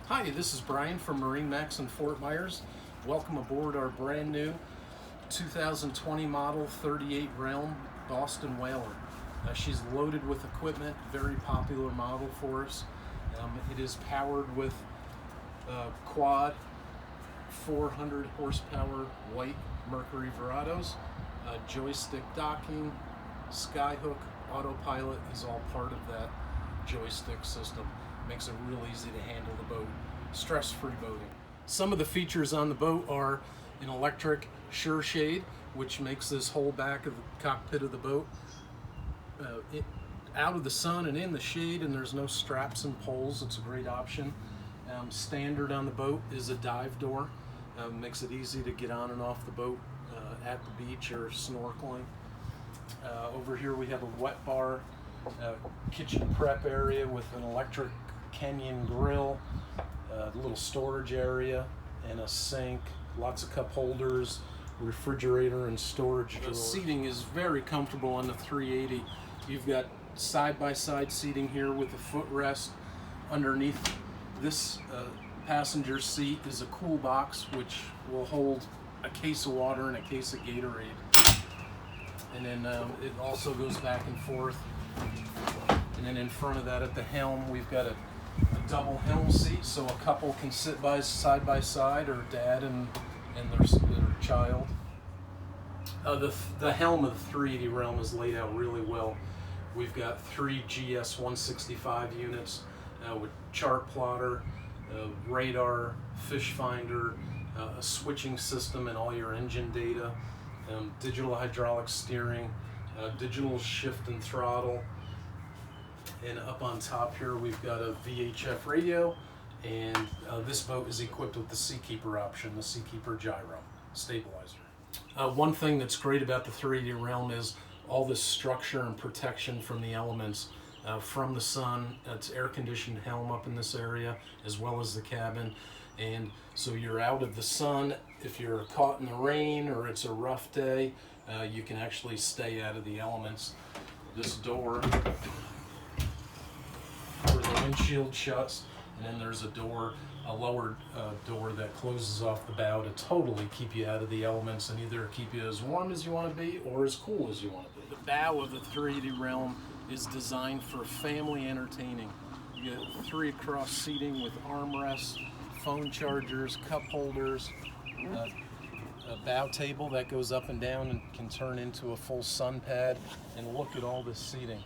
Hi, this is Brian from MarineMax in Fort Myers. Welcome aboard our brand new 2020 model 38 Realm Boston Whaler. She's loaded with equipment, very popular model for us. It is powered with quad 400 horsepower white Mercury Verados, joystick docking, skyhook, autopilot is all part of that joystick system. Makes it real easy to handle the boat. Stress-free boating. Some of the features on the boat are an electric sure shade, which makes this whole back of the cockpit of the boat out of the sun and in the shade, and there's no straps and poles. It's a great option. Standard on the boat is a dive door. Makes it easy to get on and off the boat at the beach or snorkeling. Over here we have a wet bar, kitchen prep area with an electric Kenyan grill, a little storage area, and a sink, lots of cup holders, refrigerator, and storage drawers. The seating is very comfortable on the 380. You've got side-by-side seating here with a footrest. Underneath this passenger seat is a cool box which will hold a case of water and a case of Gatorade. And then it also goes back and forth. And then in front of that at the helm, we've got a double helm seat, so a couple can sit side by side, or dad and their child. The helm of the 380 Realm is laid out really well. We've got 3 GS 165 units with chart plotter, radar, fish finder, a switching system and all your engine data, digital hydraulic steering, digital shift and throttle. And up on top here we've got a VHF radio, and this boat is equipped with the Seakeeper option, the Seakeeper gyro stabilizer. One thing that's great about the 380 Realm is all this structure and protection from the elements, from the sun. It's air-conditioned helm up in this area as well as the cabin, and so you're out of the sun. If you're caught in the rain or it's a rough day, you can actually stay out of the elements. This door where the windshield shuts, and then there's a lower door that closes off the bow to totally keep you out of the elements and either keep you as warm as you want to be or as cool as you want to be. The bow of the 380 Realm is designed for family entertaining. You get 3 across seating with armrests, phone chargers, cup holders, a bow table that goes up and down and can turn into a full sun pad, and look at all this seating.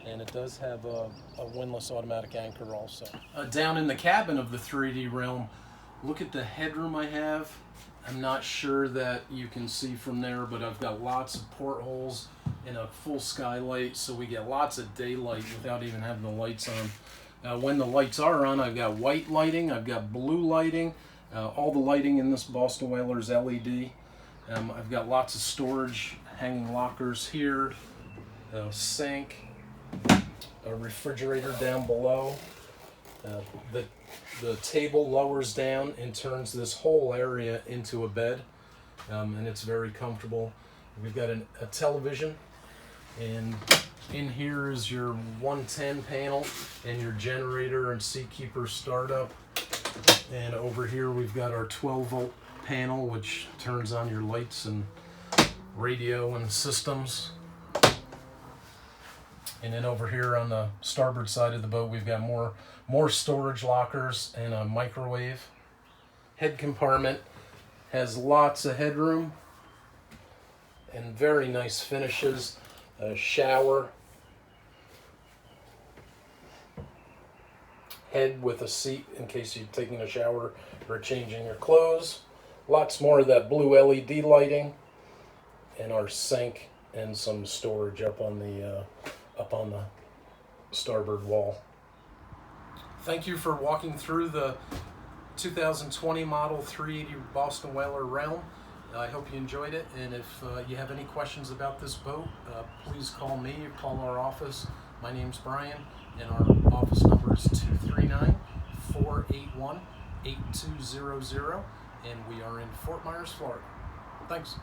And it does have a windlass automatic anchor also. Down in the cabin of the 380 Realm, look at the headroom I have. I'm not sure that you can see from there, but I've got lots of portholes and a full skylight, so we get lots of daylight without even having the lights on. When the lights are on, I've got white lighting, I've got blue lighting. All the lighting in this Boston Whaler is LED. I've got lots of storage, hanging lockers here, a sink, a refrigerator down below. The table lowers down and turns this whole area into a bed, and it's very comfortable. We've got a television, and in here is your 110 panel and your generator and Seakeeper startup. And over here we've got our 12-volt panel, which turns on your lights and radio and systems. And then over here on the starboard side of the boat, we've got more storage lockers and a microwave. Head compartment has lots of headroom and very nice finishes. A shower, head with a seat in case you're taking a shower or changing your clothes. Lots more of that blue LED lighting, and our sink and some storage up on the starboard wall. Thank you for walking through the 2020 model 380 Boston Whaler Realm. I hope you enjoyed it, and if you have any questions about this boat, please call me or call our office. My name's Brian, and our office number is 239-481-8200, and we are in Fort Myers, Florida. Thanks.